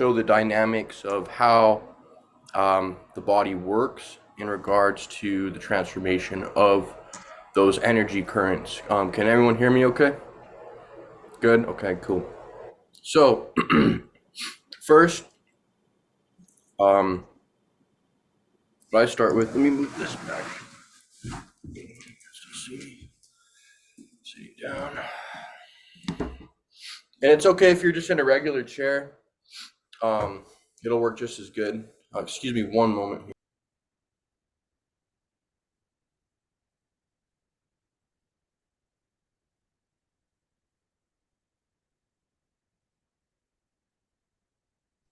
show the dynamics of how the body works in regards to the transformation of those energy currents. Can everyone hear me okay? Good? Okay, cool. So, first, what I start with, let me move this back. Sit down. And it's okay if you're just in a regular chair. It'll work just as good. Excuse me one moment here.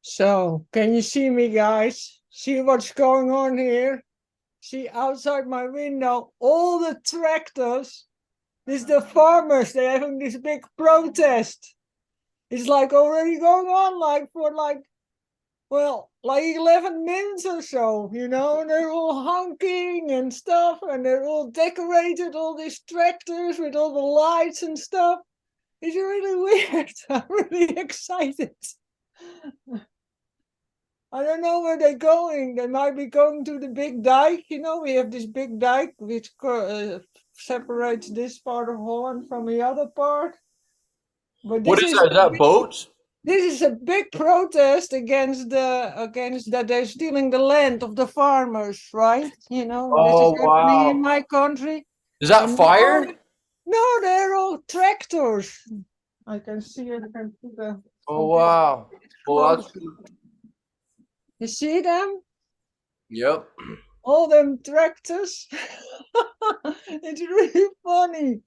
So, can you see me, guys? See what's going on here? See outside my window, all the tractors. This is the farmers, they're having this big protest. It's like already going on like for like 11 minutes or so, you know, and they're all honking and stuff, and they're all decorated, all these tractors with all the lights and stuff. It's really weird. I'm really excited. I don't know where they're going. They might be going to the big dike. You know, we have this big dike which separates this part of Holland from the other part. But What is that? Is that boats? This is a big protest against that they're stealing the land of the farmers, right? You know, this is happening in my country. Is that fire? No, they're all tractors. I can see it. I can see the. Oh wow! Well, that's. You see them? Yep. All them tractors. It's really funny.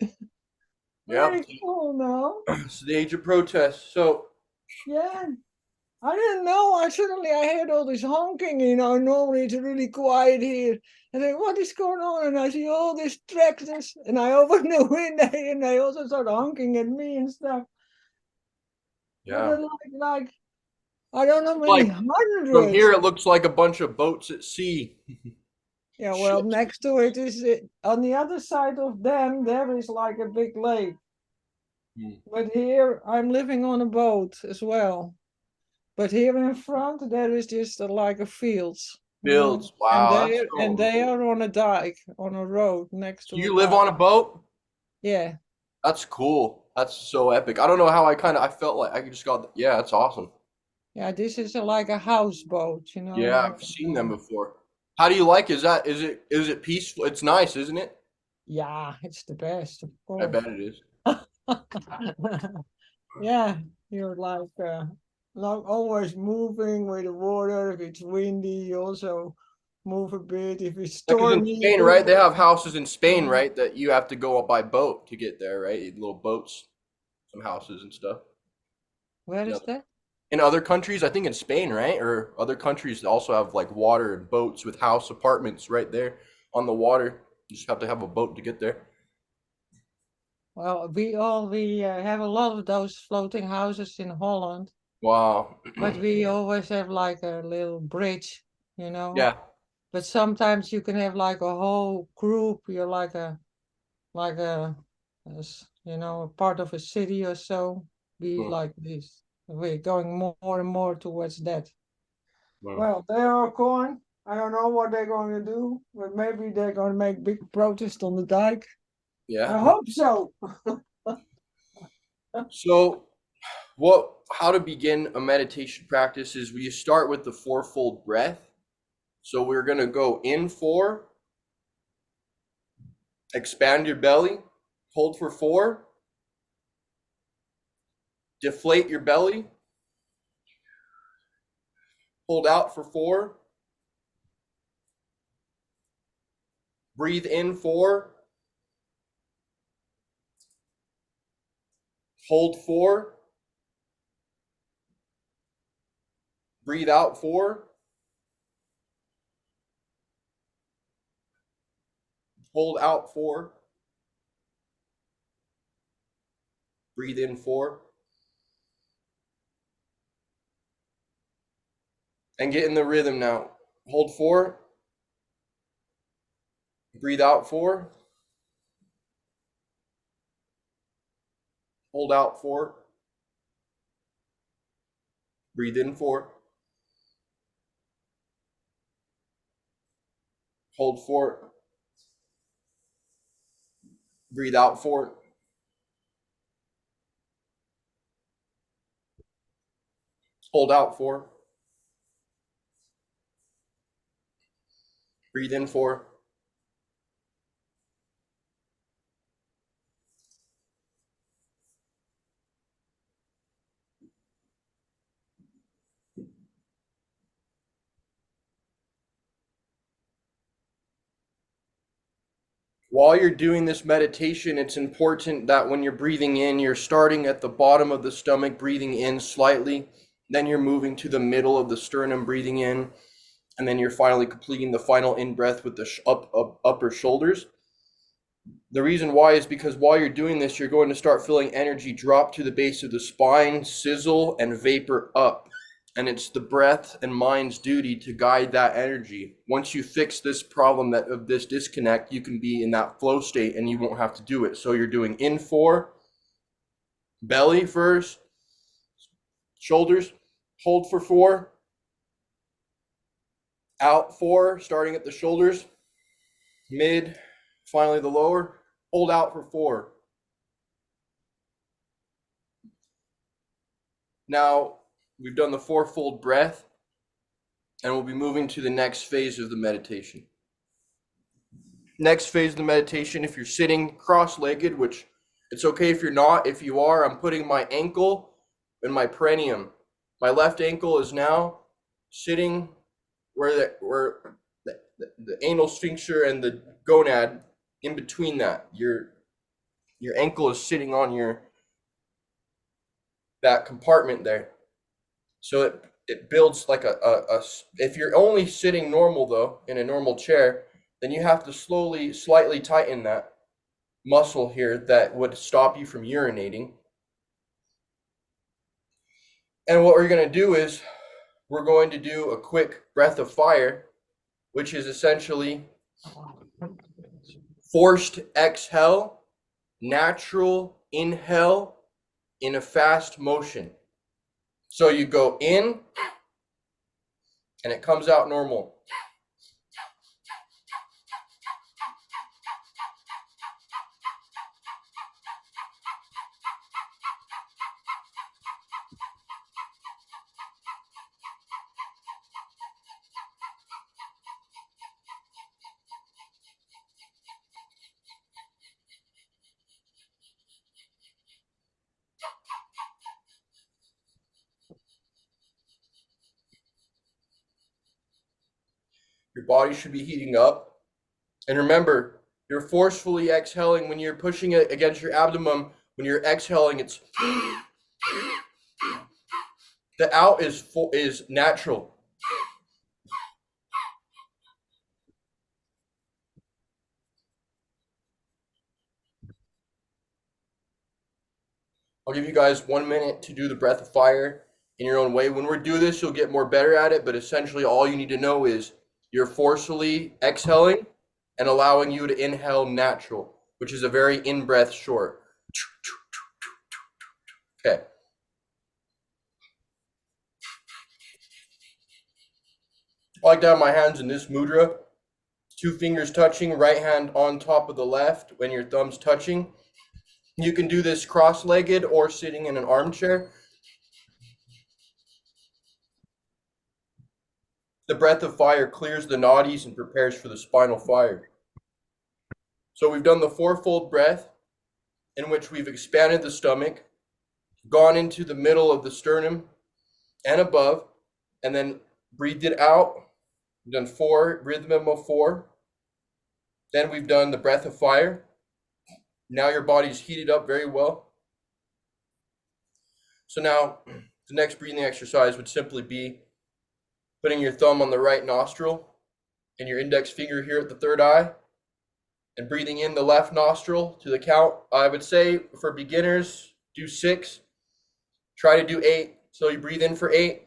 Yep. Very cool, no? It's the age of protest. So. Yeah. I didn't know. Suddenly I heard all this honking, you know. Normally it's really quiet here. And then what is going on? And I see all these tractors. And I open the window and they also start honking at me and stuff. Yeah. Like I don't know, maybe hundreds. From here it looks like a bunch of boats at sea. Yeah, well, next to it is on the other side of them, there is like a big lake. But here I'm living on a boat as well. But here in front, there is just like a fields. Fields, wow. And they are on a dike, on a road next to. You live on a boat? Yeah. That's cool. That's so epic. I don't know how I felt like I just got. Yeah, that's awesome. Yeah, this is like a houseboat, you know. Yeah, I've seen them before. How do you like? Is it peaceful? It's nice, isn't it? Yeah, it's the best, of course. I bet it is. Yeah, you're like always moving with the water. If it's windy, you also move a bit. If it's stormy. In Spain, right? They have houses in Spain, right? That you have to go up by boat to get there, right? Little boats, some houses and stuff. Where is that? In other countries, I think in Spain, right? Or other countries also have like water and boats with house apartments right there on the water. You just have to have a boat to get there. Well, we have a lot of those floating houses in Holland. Wow. But we always have like a little bridge, you know. Yeah. But sometimes you can have like a whole group. You're like a you know, a part of a city or so. Be like this. We're going more and more towards that. Well, they are going. I don't know what they're going to do, but maybe they're going to make big protest on the dike. Yeah. I hope so. So, how to begin a meditation practice is we start with the fourfold breath. So we're going to go in 4, expand your belly, hold for 4, deflate your belly, hold out for 4, breathe in 4, hold 4, breathe out 4, hold out 4, breathe in 4, and get in the rhythm now. Hold 4, breathe out 4, hold out 4, Breathe in 4. Hold 4. Breathe out 4. Hold out 4. Breathe in 4. While you're doing this meditation, it's important that when you're breathing in, you're starting at the bottom of the stomach, breathing in slightly. Then you're moving to the middle of the sternum, breathing in. And then you're finally completing the final in-breath with the upper shoulders. The reason why is because while you're doing this, you're going to start feeling energy drop to the base of the spine, sizzle, and vapor up. And it's the breath and mind's duty to guide that energy. Once you fix this problem of this disconnect, you can be in that flow state and you won't have to do it. So you're doing in 4, belly first, shoulders, hold for 4, out 4, starting at the shoulders, mid, finally the lower, hold out for 4. Now, we've done the 4-fold breath, and we'll be moving to the next phase of the meditation. Next phase of the meditation, if you're sitting cross-legged, which it's okay if you're not. If you are, I'm putting my ankle in my perineum. My left ankle is now sitting where the anal sphincter and the gonad, in between that. Your ankle is sitting on that compartment there. So it builds like if you're only sitting normal though, in a normal chair, then you have to slightly tighten that muscle here that would stop you from urinating. And what we're going to do is we're going to do a quick breath of fire, which is essentially forced exhale, natural inhale in a fast motion. So you go in and it comes out normal. Your body should be heating up. And remember, you're forcefully exhaling when you're pushing it against your abdomen. When you're exhaling, it's the out is natural. I'll give you guys 1 minute to do the breath of fire in your own way. When we do this, you'll get more better at it, but essentially all you need to know is you're forcefully exhaling and allowing you to inhale natural, which is a very in-breath short. Okay. I like to have my hands in this mudra, 2 fingers touching, right hand on top of the left when your thumb's touching. You can do this cross-legged or sitting in an armchair. The breath of fire clears the nadis and prepares for the spinal fire. So we've done the 4-fold breath, in which we've expanded the stomach, gone into the middle of the sternum and above, and then breathed it out. We've done 4, rhythm of 4. Then we've done the breath of fire. Now your body's heated up very well. So now the next breathing exercise would simply be putting your thumb on the right nostril and your index finger here at the third eye, and breathing in the left nostril to the count. I would say for beginners, do 6. Try to do 8. So you breathe in for 8.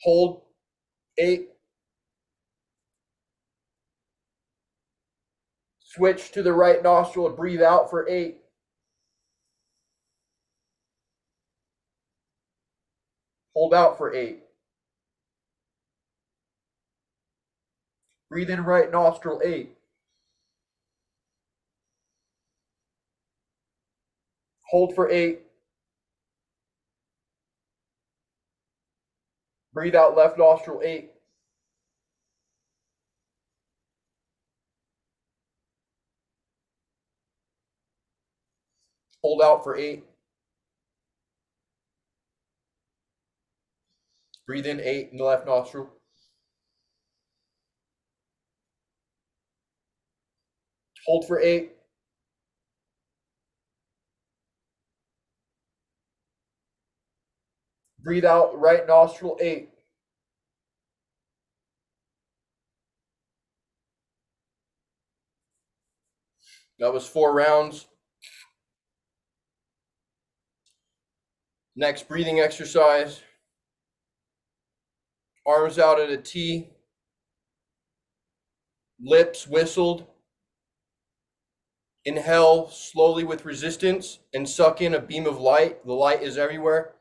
Hold 8. Switch to the right nostril and breathe out for 8. Hold out for 8. Breathe in right nostril 8. Hold for 8. Breathe out left nostril 8. Hold out for 8. Breathe in 8 in the left nostril. Hold for 8. Breathe out right nostril 8. That was 4 rounds. Next breathing exercise. Arms out at a T. Lips whistled. Inhale slowly with resistance and suck in a beam of light. The light is everywhere.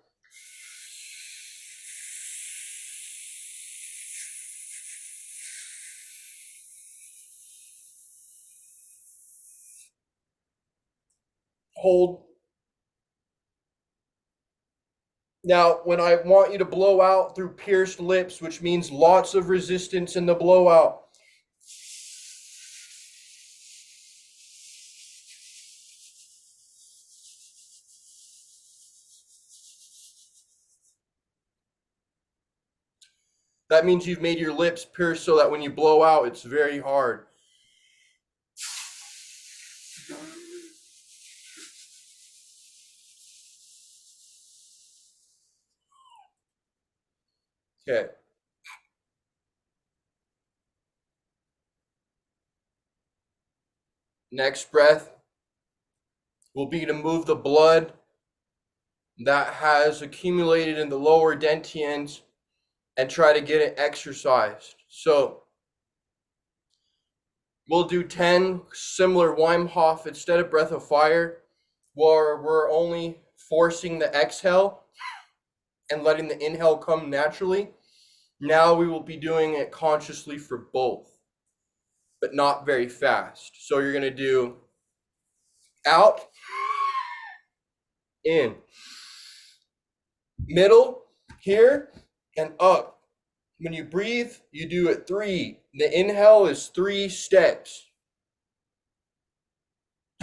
Hold. Now, when I want you to blow out through pierced lips, which means lots of resistance in the blowout. That means you've made your lips pierce so that when you blow out, it's very hard. Okay. Next breath will be to move the blood that has accumulated in the lower dantians and try to get it exercised. So we'll do 10 similar Wim Hof instead of breath of fire, where we're only forcing the exhale and letting the inhale come naturally. Now we will be doing it consciously for both, but not very fast. So you're going to do out, in, middle, here, and up. When you breathe, you do it 3. The inhale is 3 steps.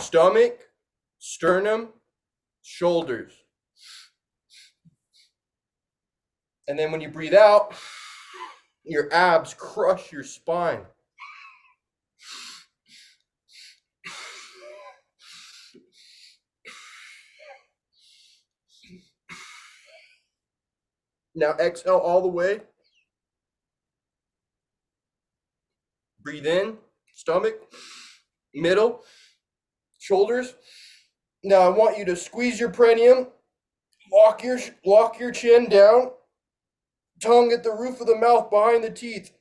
Stomach, sternum, shoulders. And then when you breathe out, your abs crush your spine. Now exhale all the way. Breathe in, stomach, middle, shoulders. Now I want you to squeeze your perineum, lock your chin down, tongue at the roof of the mouth behind the teeth,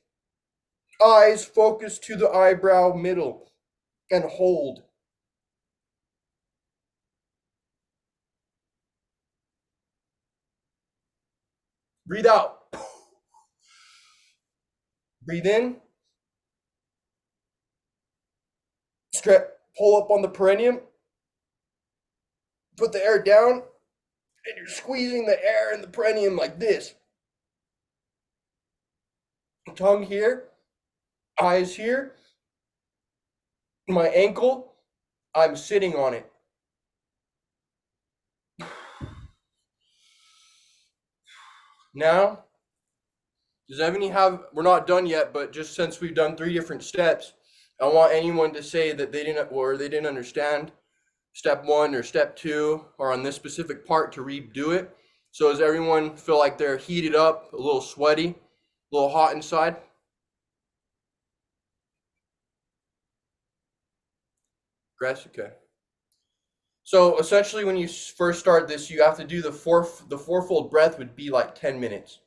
eyes focus to the eyebrow middle, and hold. Breathe out. Breathe in. Stretch, pull up on the perineum. Put the air down, and you're squeezing the air in the perineum like this. Tongue here, eyes here. My ankle, I'm sitting on it. Now, does anyone we're not done yet, but just since we've done 3 different steps, I want anyone to say that they didn't understand step 1 or step 2 or on this specific part to redo it. So does everyone feel like they're heated up, a little sweaty, a little hot inside? Grass, okay. So essentially when you first start this, you have to do the fourfold breath would be like 10 minutes.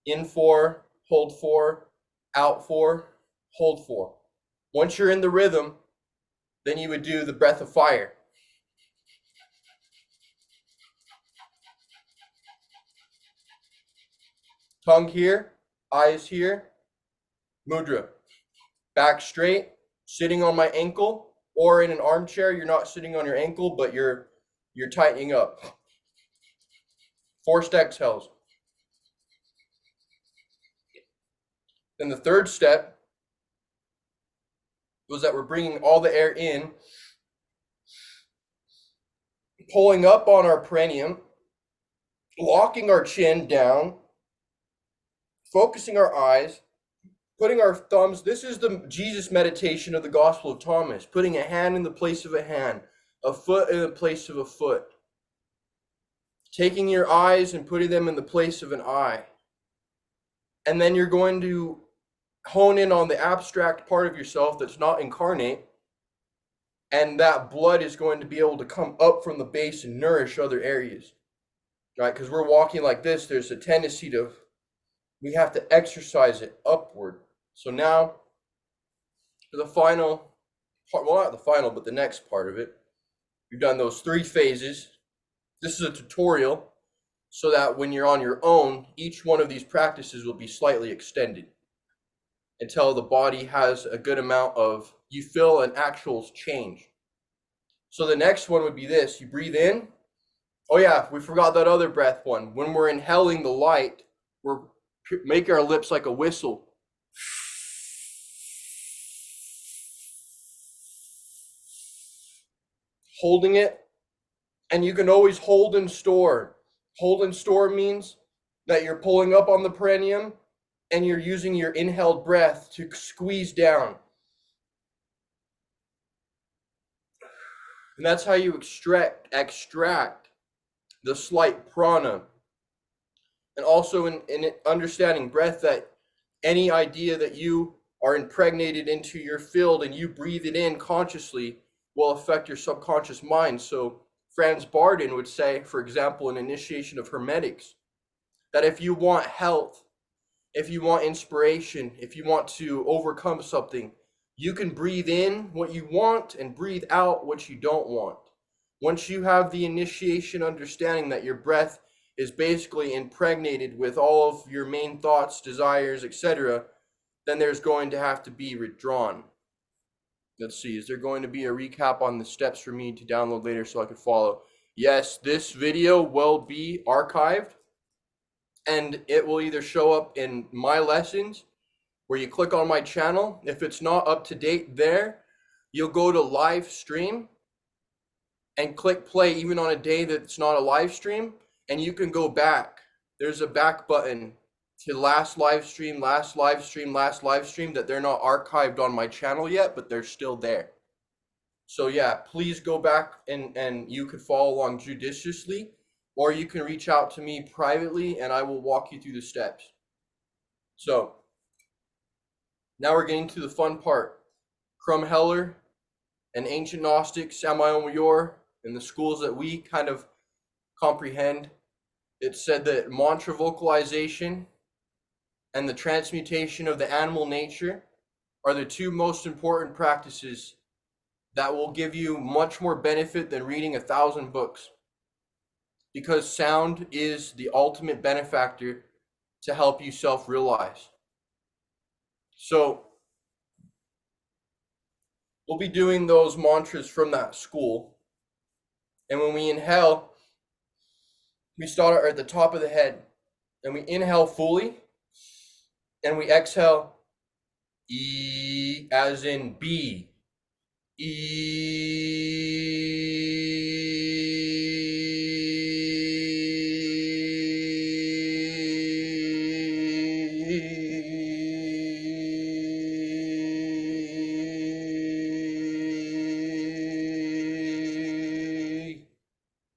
In 4, hold 4, out 4, hold 4. Once you're in the rhythm, then you would do the breath of fire. Tongue here, eyes here, mudra. Back straight, sitting on my ankle, or in an armchair, you're not sitting on your ankle, but you're tightening up. Forced exhales. Then the third step was that we're bringing all the air in, pulling up on our perineum, locking our chin down, focusing our eyes, putting our thumbs. This is the Jesus meditation of the Gospel of Thomas, putting a hand in the place of a hand, a foot in the place of a foot, taking your eyes and putting them in the place of an eye. And then you're going to hone in on the abstract part of yourself that's not incarnate, and that blood is going to be able to come up from the base and nourish other areas, right? Because we're walking like this, there's a tendency to, we have to exercise it upward. So now, for the final part, well, not the final, but the next part of it, we've done those 3 phases. This is a tutorial so that when you're on your own, each one of these practices will be slightly extended until the body has a good amount of, you feel an actual change. So the next one would be this. You breathe in. Oh yeah, we forgot that other breath one. When we're inhaling the light, we're making our lips like a whistle. Holding it, and you can always hold and store. Hold and store means that you're pulling up on the perineum and you're using your inhaled breath to squeeze down. And that's how you extract the slight prana. And also in understanding breath, that any idea that you are impregnated into your field and you breathe it in consciously will affect your subconscious mind. So Franz Bardon would say, for example, in Initiation of Hermetics, that if you want health, if you want inspiration, if you want to overcome something, you can breathe in what you want and breathe out what you don't want. Once you have the initiation understanding that your breath is basically impregnated with all of your main thoughts, desires, etc., then there's going to have to be withdrawn. Let's see, is there going to be a recap on the steps for me to download later so I can follow? Yes, this video will be archived, and it will either show up in my lessons, where you click on my channel. If it's not up to date there, you'll go to LiveStream and click play even on a day that's not a live stream, and you can go back. There's a back button to last live stream that they're not archived on my channel yet, but they're still there. So yeah, please go back and you could follow along judiciously, or you can reach out to me privately and I will walk you through the steps. So now we're getting to the fun part. Crum Heller and ancient Gnostics, Samael and the schools that we kind of comprehend, it said that mantra vocalization and the transmutation of the animal nature are the 2 most important practices that will give you much more benefit than reading 1,000 books. Because sound is the ultimate benefactor to help you self-realize. So we'll be doing those mantras from that school. And when we inhale, we start at the top of the head. And we inhale fully. And we exhale E as in B.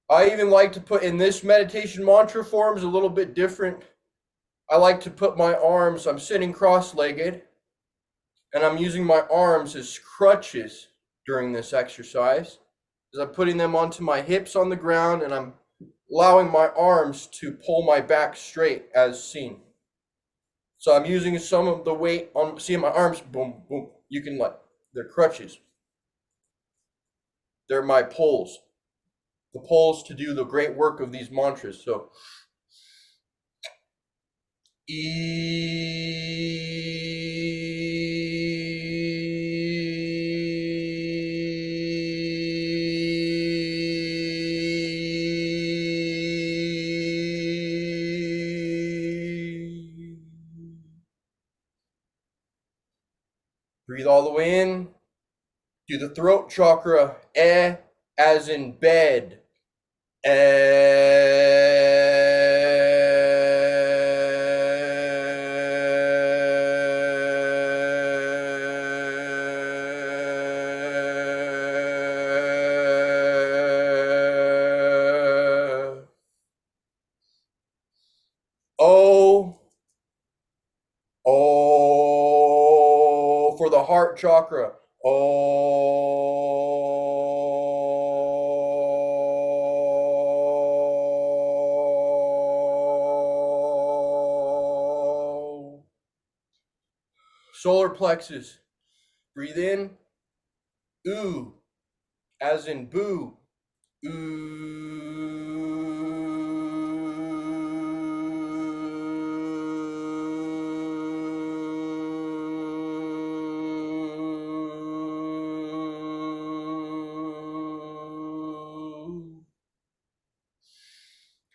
I even like to put in this meditation mantra form is a little bit different. I like to put my arms, I'm sitting cross-legged, and I'm using my arms as crutches during this exercise. As I'm putting them onto my hips on the ground, and I'm allowing my arms to pull my back straight as seen. So I'm using some of the weight on, see my arms, boom, boom. You can they're crutches. They're my poles. The poles to do the great work of these mantras. So Breathe all the way in. Do the throat chakra. As in bed. O. O for the heart chakra. O. Solar plexus. Breathe in. Ooh, as in boo.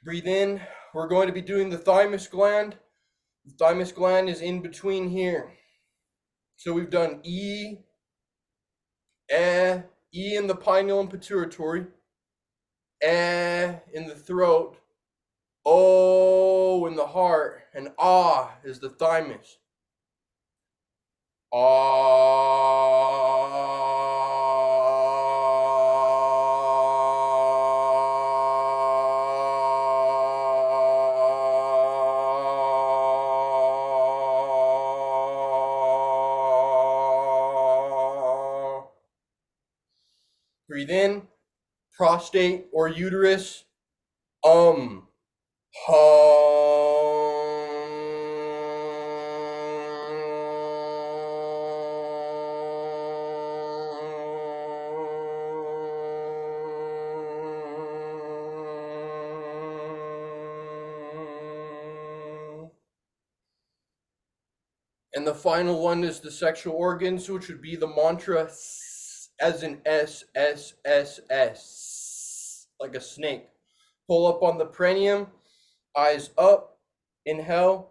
Breathe in. We're going to be doing the thymus gland. The thymus gland is in between here. So we've done E in the pineal and pituitary, in the throat, O in the heart, and Ah is the thymus. Breathe in, prostate or uterus, hum. And the final one is the sexual organs, which would be the mantra as in S, S, S, S, like a snake. Pull up on the perineum, eyes up, inhale.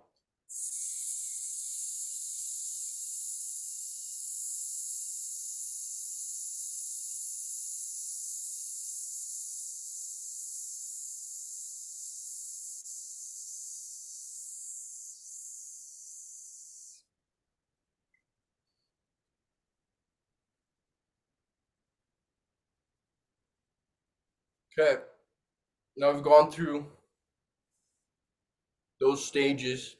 Okay, now I've gone through those stages.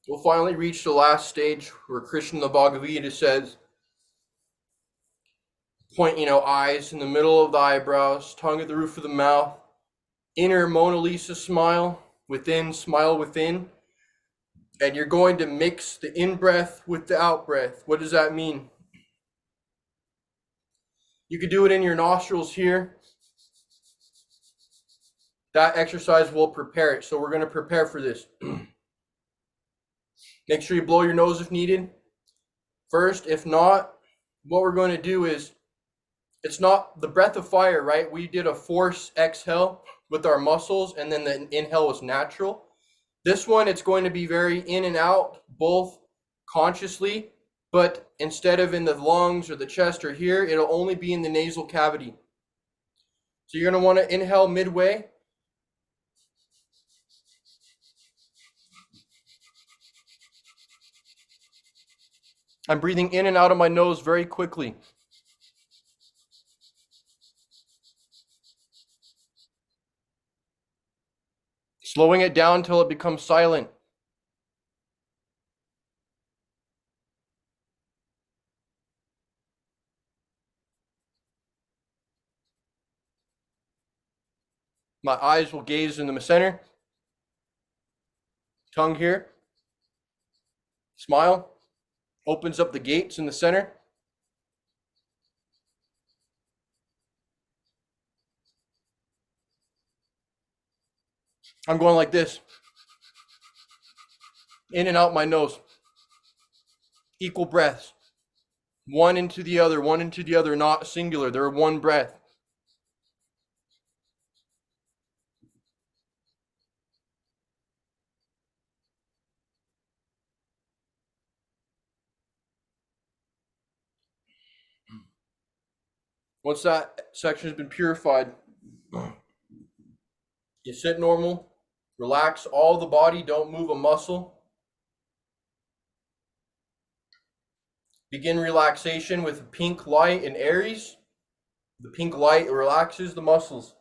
We'll finally reach the last stage where Krishna the Bhagavad Gita says, point, eyes in the middle of the eyebrows, tongue at the roof of the mouth, inner Mona Lisa smile within, and you're going to mix the in-breath with the out-breath. What does that mean? You could do it in your nostrils here. That exercise will prepare it, so we're going to prepare for this. Make sure you blow your nose if needed. First, if not, what we're going to do is, it's not the breath of fire, right? We did a force exhale with our muscles, and then the inhale was natural. This one, it's going to be very in and out, both consciously, but instead of in the lungs or the chest or here, it'll only be in the nasal cavity. So you're going to want to inhale midway. I'm breathing in and out of my nose very quickly. Slowing it down until it becomes silent. My eyes will gaze in the center. Tongue here. Smile. Opens up the gates in the center. I'm going like this. In and out my nose. Equal breaths. One into the other, not singular. They're one breath. Once that section has been purified, you sit normal, relax all the body, don't move a muscle. Begin relaxation with pink light and Aries. The pink light relaxes the muscles.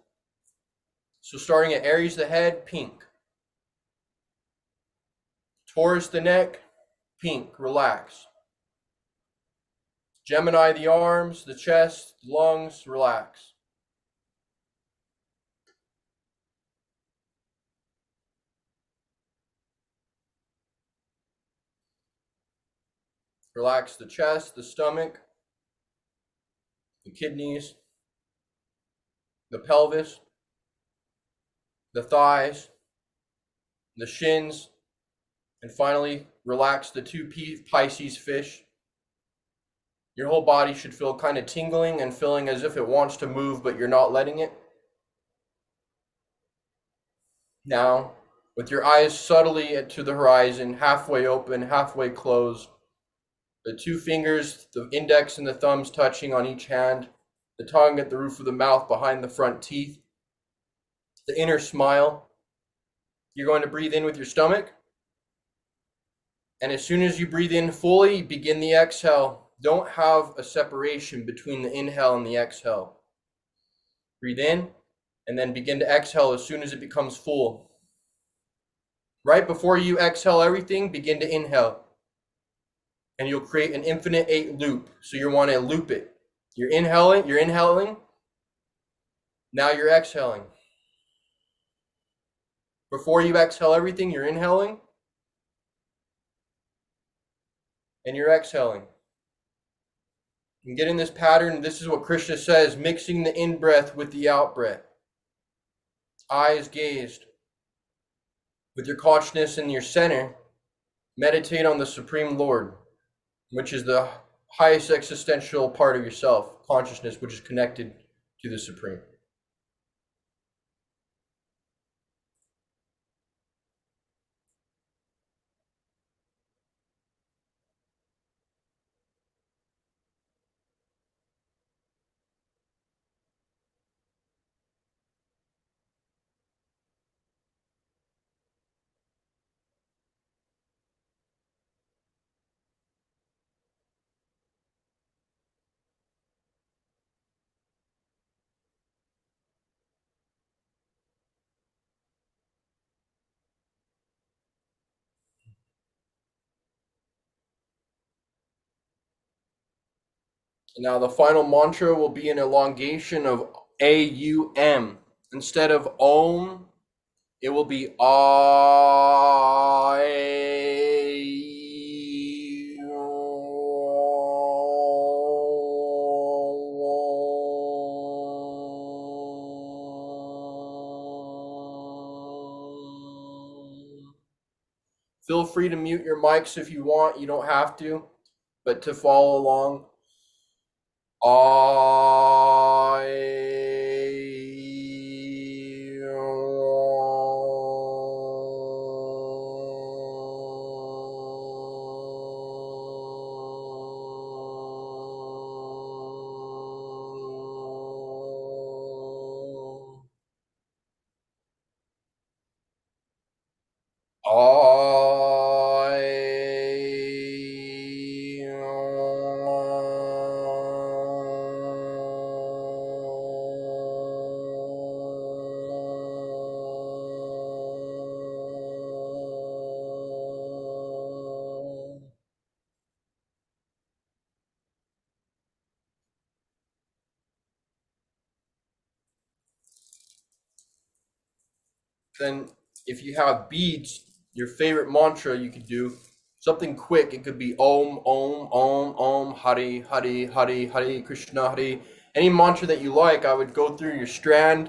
So starting at Aries, the head, pink. Taurus, the neck, pink, relax. Gemini, the arms, the chest, the lungs, relax. Relax the chest, the stomach, the kidneys, the pelvis, the thighs, the shins, and finally relax the two Pisces fish. Your whole body should feel kind of tingling and feeling as if it wants to move, but you're not letting it. Now, with your eyes subtly to the horizon, halfway open, halfway closed, the two fingers, the index and the thumbs touching on each hand, the tongue at the roof of the mouth behind the front teeth, the inner smile. You're going to breathe in with your stomach. And as soon as you breathe in fully, begin the exhale. Don't have a separation between the inhale and the exhale. Breathe in and then begin to exhale as soon as it becomes full. Right before you exhale everything, begin to inhale. And you'll create an infinite 8 loop. So you want to loop it. You're inhaling. Now you're exhaling. Before you exhale everything, you're inhaling. And you're exhaling. And get in this pattern. This is what Krishna says, mixing the in-breath with the out-breath. Eyes gazed. With your consciousness in your center, meditate on the Supreme Lord, which is the highest existential part of yourself, consciousness, which is connected to the Supreme. And now the final mantra will be an elongation of AUM. Instead of Om, it will be I. Feel free to mute your mics if you want. You don't have to, but to follow along. Then if you have beads, your favorite mantra, you could do something quick. It could be Om, Om, Om, Om, Hari, Hari, Hari, Hari, Krishna, Hari. Any mantra that you like, I would go through your strand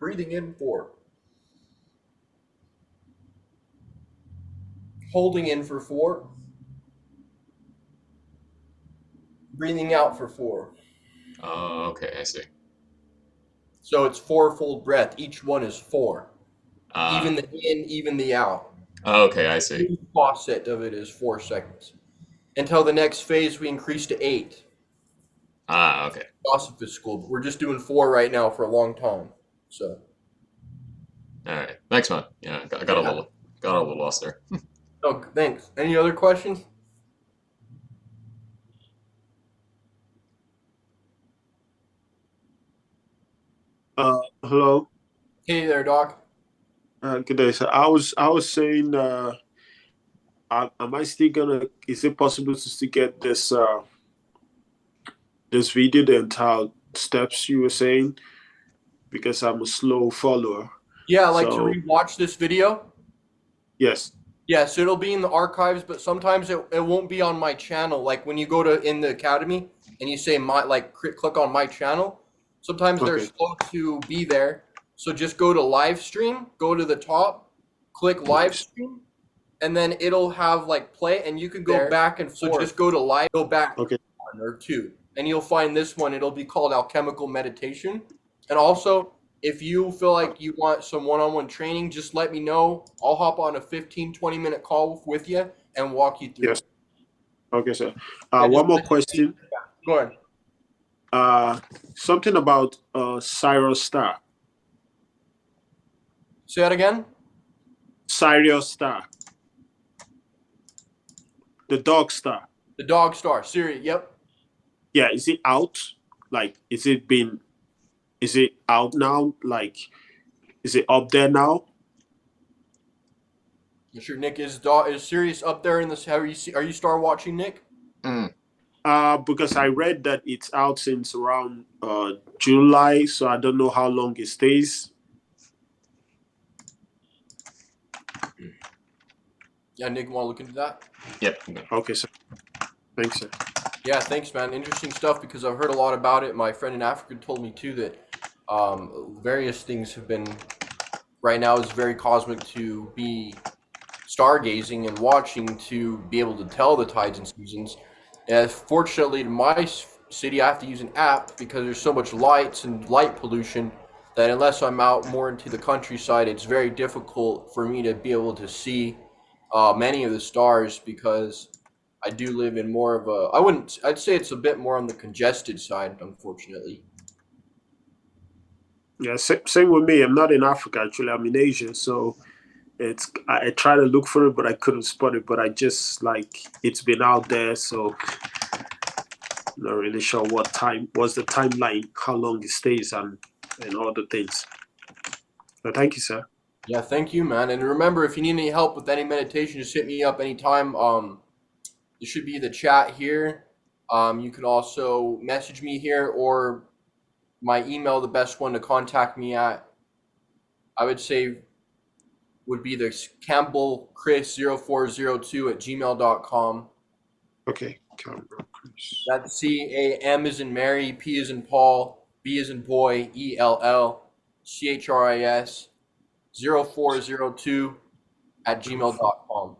Breathing in 4. Holding in for 4. Breathing out for 4. Okay, I see. So it's 4-fold breath. Each one is 4. Even the in, even the out. Okay, I see. The faucet of it is 4 seconds. Until the next phase, we increase to 8. Okay. Philosophy school, but we're just doing 4 right now for a long time. So. All right. Thanks, man. Yeah, I got a little lost there. Oh, thanks. Any other questions? Hello. Hey there, Doc. Good day, sir. I was saying, am I still gonna? Is it possible to still get this video, the entire steps you were saying? Because I'm a slow follower. Yeah, I like to So rewatch this video. yes. Yes, it'll be in the archives, but sometimes it won't be on my channel. Like when you go to in the academy and you say click on my channel, sometimes they're Okay. slow to be there. So just go to LiveStream, go to the top, click LiveStream, and then it'll have like play, and you can go back and forth. So just go to live, go back Okay. 1 or 2, and you'll find this one. It'll be called Alchemical Meditation. And also, if you feel like you want some one-on-one training, just let me know. I'll hop on a 15-20 minute call with you and walk you through Yes. it. Okay, sir. Yeah, One more question. Go ahead. Something about Sirius Star. Say that again. Sirius Star. The dog star. The dog star. Siri. Yep. Yeah. Is it out? Like, is it out now? Like, is it up there now? You sure Nick is Sirius up there in this? Are you star watching, Nick? Because I read that it's out since around July, so I don't know how long it stays. Yeah, Nick, want to look into that? Yep. Okay, sir. Thanks, sir. Yeah, thanks, man. Interesting stuff because I've heard a lot about it. My friend in Africa told me too that various things have been. Right now is very cosmic to be stargazing and watching to be able to tell the tides and seasons. And fortunately, in my city, I have to use an app because there's so much lights and light pollution that unless I'm out more into the countryside, it's very difficult for me to be able to see many of the stars because I do live in more of a, I'd say it's a bit more on the congested side, unfortunately. Yeah, same with me. I'm not in Africa actually. I'm in Asia, so I try to look for it, but I couldn't spot it. But I just it's been out there, so not really sure what's the timeline, how long it stays, and all the things. But thank you, sir. Yeah, thank you, man. And remember, if you need any help with any meditation, just hit me up anytime. There should be the chat here. You can also message me here or my email, the best one to contact me at, I would say would be the Campbell Chris0402@gmail.com. Okay, Campbell Chris. That's CAM is in Mary, P is in Paul, B is in boy, ELLCHRIS 0402@gmail.com.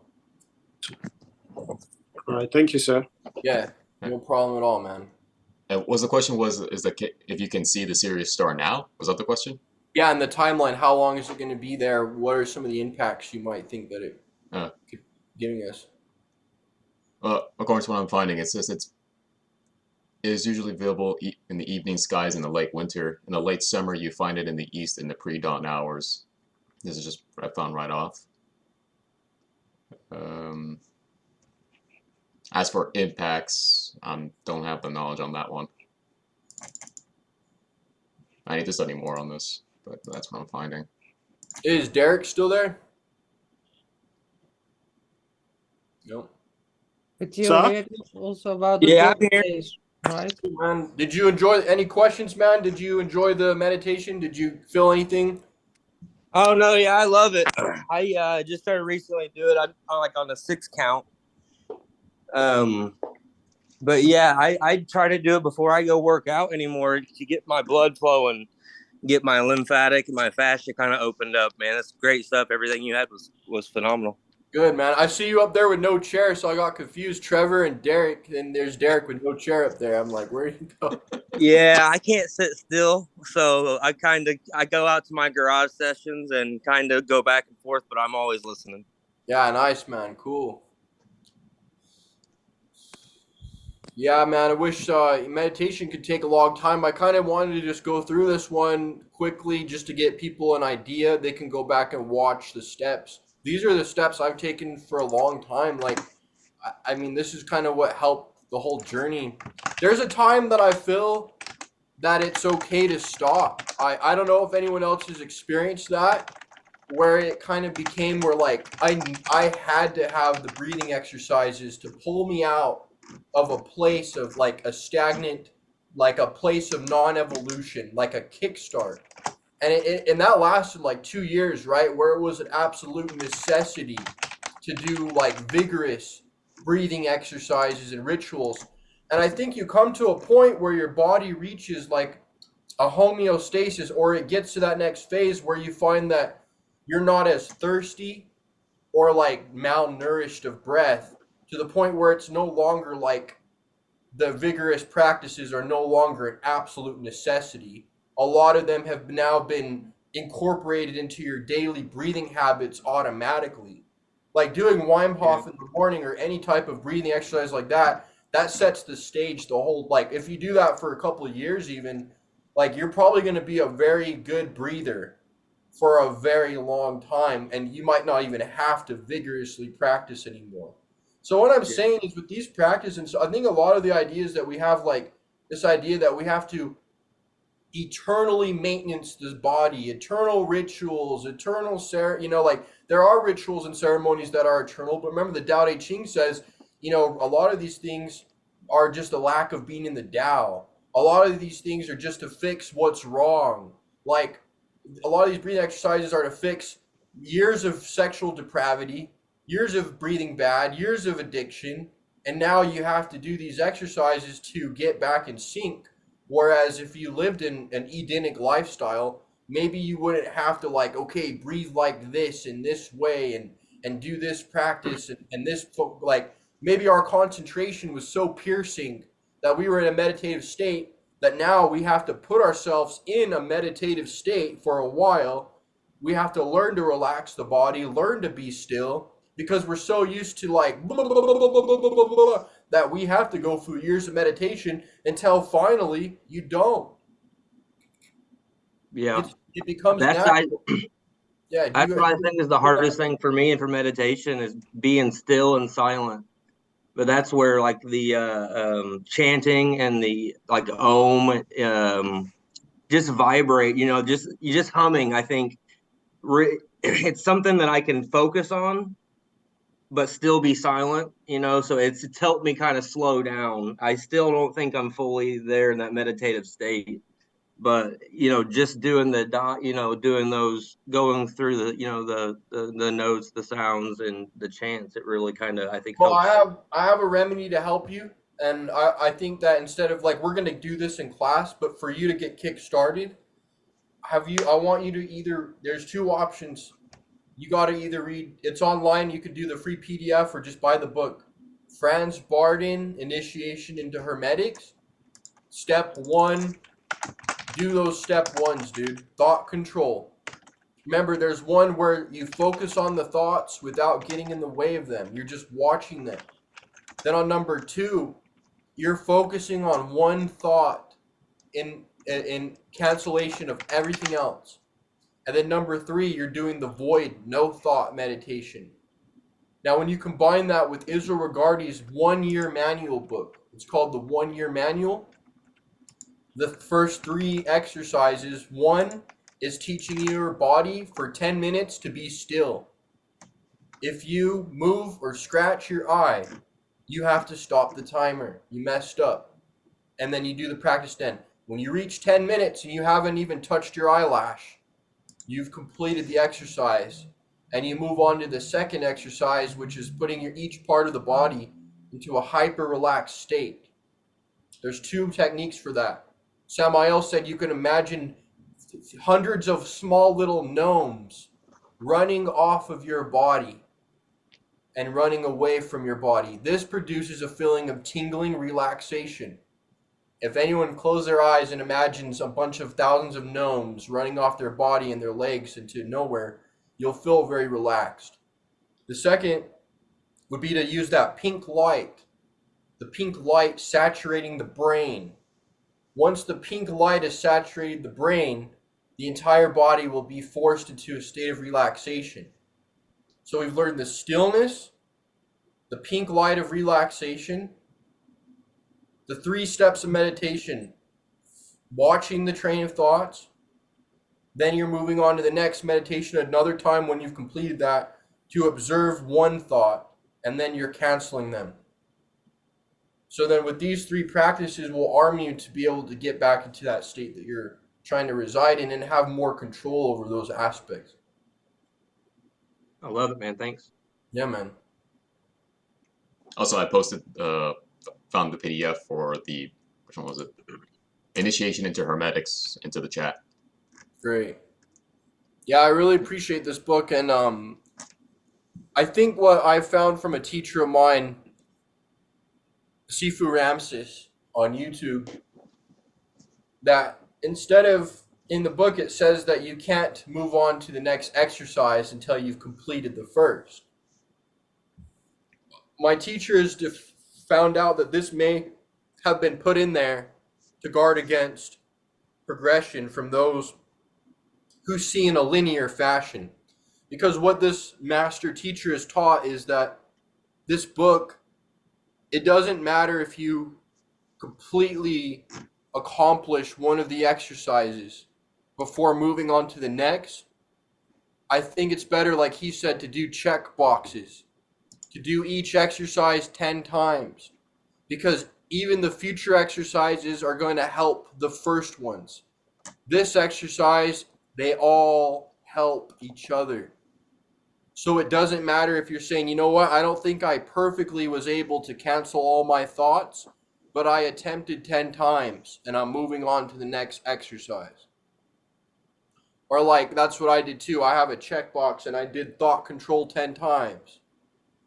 All right, thank you, sir. Yeah, no problem at all, man. Was the question if you can see the Sirius star now? Was that the question? Yeah, and the timeline, how long is it going to be there? What are some of the impacts you might think that it could be giving us? According to what I'm finding, it says it is usually visible in the evening skies in the late winter. In the late summer, you find it in the east in the pre-dawn hours. This is just what I found right off. As for impacts, don't have the knowledge on that one. I need to study more on this, but that's what I'm finding. Is Derek still there? Nope. But you Sir? heard also about the Yeah, dog I'm here. days, right? Man, did you enjoy any questions, man? Did you enjoy the meditation? Did you feel anything? Oh no, yeah, I love it. I just started recently to do it. I'm like on the 6th count. But yeah, I try to do it before I go work out anymore to get my blood flowing. get my lymphatic and my fascia kind of opened up, man. That's great stuff. Everything you had was phenomenal. Good, man. I see you up there with no chair, so I got confused. Trevor and Derek, and there's Derek with no chair up there. I'm like, where do you go? Yeah, I can't sit still, so I go out to my garage sessions and kind of go back and forth, but I'm always listening. Yeah, nice, man. Cool. Yeah, man, I wish meditation could take a long time. I kind of wanted to just go through this one quickly just to get people an idea. They can go back and watch the steps. These are the steps I've taken for a long time. Like, I mean, this is kind of what helped the whole journey. There's a time that I feel that it's okay to stop. I don't know if anyone else has experienced that, where it kind of became where like I had to have the breathing exercises to pull me out of a place of like a stagnant, like a place of non-evolution, like a kickstart. And that lasted like 2 years, right? Where it was an absolute necessity to do like vigorous breathing exercises and rituals. And I think you come to a point where your body reaches like a homeostasis, or it gets to that next phase where you find that you're not as thirsty or like malnourished of breath, to the point where it's no longer like the vigorous practices are no longer an absolute necessity. A lot of them have now been incorporated into your daily breathing habits automatically. Like doing Wim Hof in the morning or any type of breathing exercise like that, that sets the stage. The whole, like, if you do that for a couple of years even, like, you're probably going to be a very good breather for a very long time, and you might not even have to vigorously practice anymore. So what I'm saying is with these practices, and so I think a lot of the ideas that we have, like this idea that we have to eternally maintenance this body, eternal rituals, eternal like there are rituals and ceremonies that are eternal, but remember the Tao Te Ching says, a lot of these things are just a lack of being in the Tao. A lot of these things are just to fix what's wrong. Like a lot of these breathing exercises are to fix years of sexual depravity, years of breathing bad, years of addiction, and now you have to do these exercises to get back in sync. Whereas if you lived in an Edenic lifestyle, maybe you wouldn't have to like, okay, breathe like this in this way and do this practice and this, like maybe our concentration was so piercing that we were in a meditative state that now we have to put ourselves in a meditative state for a while. We have to learn to relax the body, learn to be still, because we're so used to like blah, blah, blah, blah, blah, blah, blah, blah, that we have to go through years of meditation until finally you don't. Yeah, it becomes that's natural. that's what I think is the hardest thing for me and for meditation is being still and silent. But that's where like the chanting and the like just vibrate, just humming. I think it's something that I can focus on, but still be silent, so it's helped me kind of slow down. I still don't think I'm fully there in that meditative state, but just doing doing those, going through the notes, the sounds, and the chants, it really kind of, I think, well, helps. I have a remedy to help you, and I think that instead of like we're going to do this in class, but for you to get kick started, I want you to either, there's two options. You got to either read, it's online, you could do the free PDF or just buy the book. Franz Bardon, Initiation into Hermetics. Step 1, do those step 1s, dude. Thought control. Remember, there's one where you focus on the thoughts without getting in the way of them. You're just watching them. Then on number 2, you're focusing on one thought in cancellation of everything else. And then number 3, you're doing the void, no thought meditation. Now, when you combine that with Israel Regardie's 1-year manual book, it's called the 1-year manual. The first 3 exercises, 1 is teaching your body for 10 minutes to be still. If you move or scratch your eye, you have to stop the timer. You messed up. And then you do the practice then. When you reach 10 minutes and you haven't even touched your eyelash, you've completed the exercise, and you move on to the second exercise, which is putting each part of the body into a hyper relaxed state. There's 2 techniques for that. Samael said you can imagine hundreds of small little gnomes running off of your body and running away from your body. This produces a feeling of tingling relaxation. If anyone closes their eyes and imagines a bunch of thousands of gnomes running off their body and their legs into nowhere, you'll feel very relaxed. The second would be to use that pink light, the pink light saturating the brain. Once the pink light has saturated the brain, the entire body will be forced into a state of relaxation. So we've learned the stillness, the pink light of relaxation, the 3 steps of meditation, watching the train of thoughts. Then you're moving on to the next meditation another time when you've completed that to observe one thought, and then you're canceling them. So then with these 3 practices will arm you to be able to get back into that state that you're trying to reside in and have more control over those aspects. I love it, man. Thanks. Yeah, man. Also, I posted, found the PDF for the, which one was it? Initiation into Hermetics into the chat. Great. Yeah, I really appreciate this book, and I think what I found from a teacher of mine, Sifu Ramses on YouTube, that instead of in the book it says that you can't move on to the next exercise until you've completed the first. My teacher has found out that this may have been put in there to guard against progression from those who see in a linear fashion. Because what this master teacher has taught is that this book, it doesn't matter if you completely accomplish one of the exercises before moving on to the next. I think it's better, like he said, to do check boxes, to do each exercise 10 times, because even the future exercises are going to help the first ones. This exercise, they all help each other. So it doesn't matter if you're saying, you know what, I don't think I perfectly was able to cancel all my thoughts, but I attempted 10 times and I'm moving on to the next exercise. Or like, that's what I did too. I have a checkbox and I did thought control 10 times.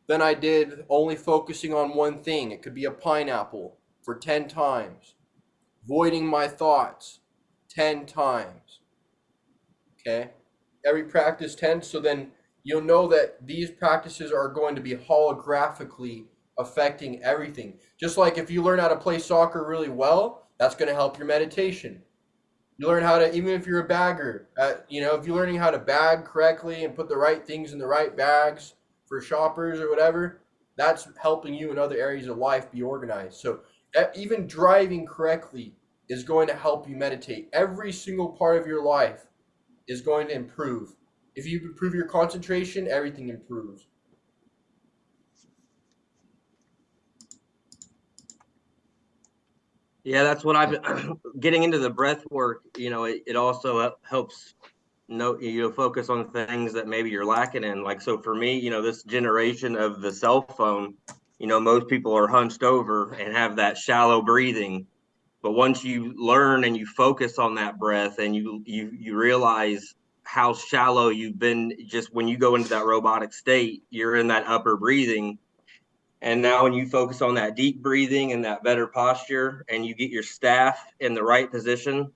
Then I did only focusing on one thing. It could be a pineapple for 10 times. Voiding my thoughts 10 times. Okay? Every practice 10, so then you'll know that these practices are going to be holographically affecting everything. Just like if you learn how to play soccer really well, that's going to help your meditation. You learn how to, even if you're a bagger, if you're learning how to bag correctly and put the right things in the right bags for shoppers or whatever, that's helping you in other areas of life be organized. So even driving correctly is going to help you meditate. Every single part of your life is going to improve. If you improve your concentration, everything improves. Yeah, that's what I've been getting into the breath work. It also helps focus on things that maybe you're lacking in. Like, so for me, this generation of the cell phone, most people are hunched over and have that shallow breathing. But once you learn and you focus on that breath and you realize how shallow you've been, just when you go into that robotic state, you're in that upper breathing. And now when you focus on that deep breathing and that better posture and you get your staff in the right position,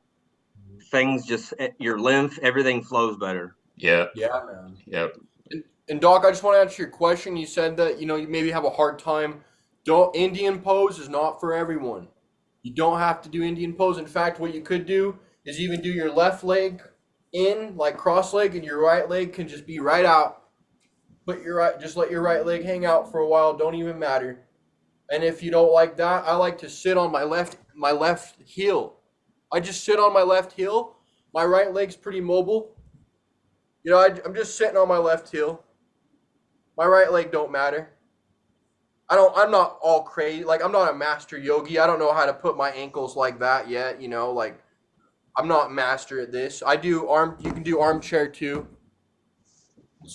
things just, your lymph, everything flows better. Yeah. Yeah, man. Yep. And Doc, I just want to answer your question. You said that, you maybe have a hard time. Indian pose is not for everyone. You don't have to do Indian pose. In fact, what you could do is even do your left leg in, like cross leg, and your right leg can just be right out. Just let your right leg hang out for a while. Don't even matter. And if you don't like that, I like to sit on my left heel. I just sit on my left heel. My right leg's pretty mobile. I'm just sitting on my left heel. My right leg don't matter. I'm not all crazy. Like, I'm not a master yogi. I don't know how to put my ankles like that yet. I'm not master at this. You can do armchair too.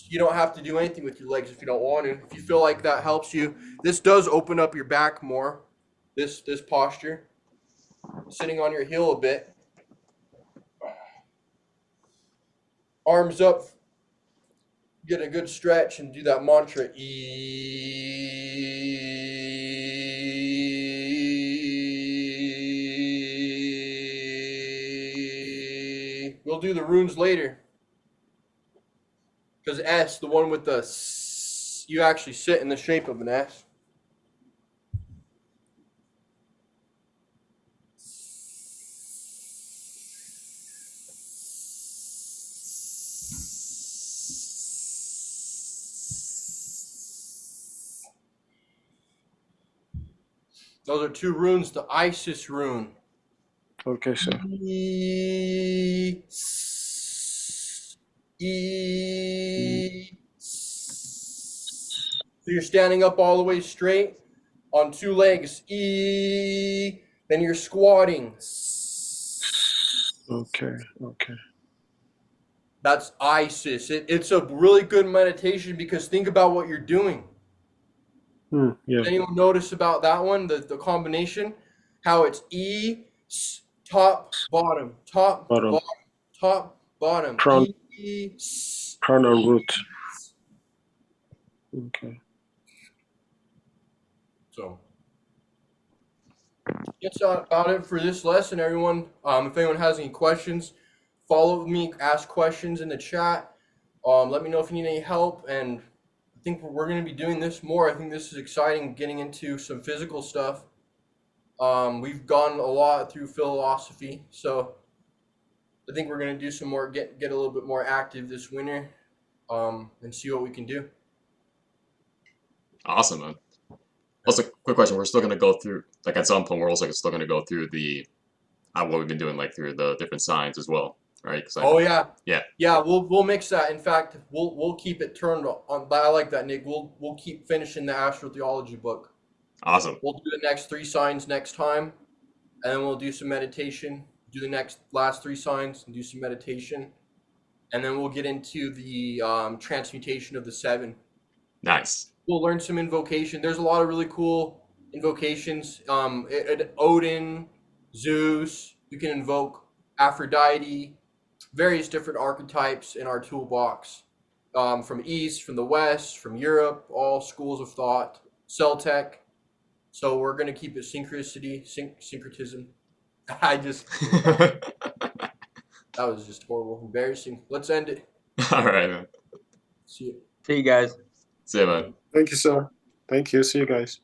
You don't have to do anything with your legs if you don't want to. If you feel like that helps you. This does open up your back more. This posture. Sitting on your heel a bit. arms up, get a good stretch, and do that mantra. We'll do the runes later. Because S, the one with the S, you actually sit in the shape of an S. Those are two runes, the Isis rune. Okay, sir. E, S, E, S. So you're standing up all the way straight on two legs. E. Then you're squatting. Okay, okay. That's Isis. It's a really good meditation because think about what you're doing. Yeah. Does anyone notice about that one, the combination? How it's E, S, top, bottom, top, Bottom. bottom, top, bottom. Crown. E, S. Crown and root. Okay. So that's about it for this lesson, everyone. If anyone has any questions, follow me, ask questions in the chat. Let me know if you need any help, and I think we're going to be doing this more. I think this is exciting, getting into some physical stuff. We've gone a lot through philosophy, so I think we're going to do some more, get a little bit more active this winter, and see what we can do. Awesome, man. Also, quick question: we're still going to go through, like at some point, we're also still going to go through the what we've been doing, like through the different signs as well, right? Oh yeah, yeah. We'll mix that. In fact, we'll keep it turned on. I like that, Nick. We'll keep finishing the astrotheology book. Awesome. We'll do the next 3 signs next time, and then we'll do some meditation. Do the last 3 signs and do some meditation, and then we'll get into the transmutation of the 7. Nice. We'll learn some invocation. There's a lot of really cool invocations. Odin, Zeus. You can invoke Aphrodite. Various different archetypes in our toolbox. From East, from the West, from Europe, all schools of thought. Celtic. So we're going to keep it syncretism. That was just horrible. Embarrassing. Let's end it. All right, man. See you. See you guys. See you, man. Thank you, sir. Thank you. See you guys.